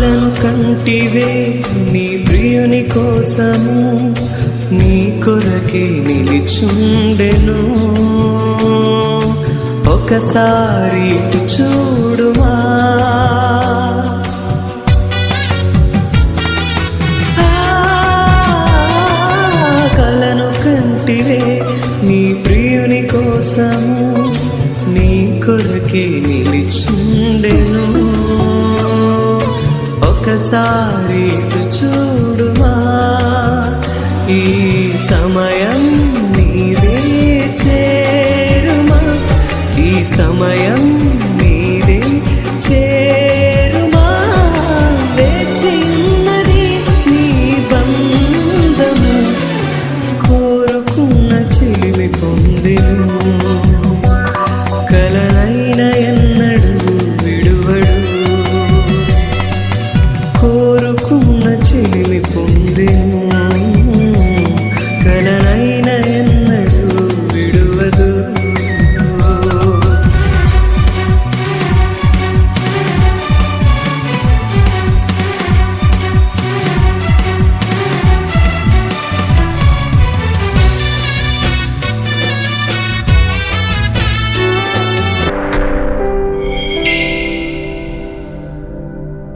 కలను కంటివే నీ ప్రియుని కోసము, నీ కొరకే నిలిచుండెను. ఒకసారి ఇటు చూడుమా, కలను కంటివే నీ ప్రియుని కోసము, నీ కొరకే నిలిచుండెను. ఒకసారి ఇటు చూడుమా, ఈ సమయం నీదే చేరుమా, ఈ సమయం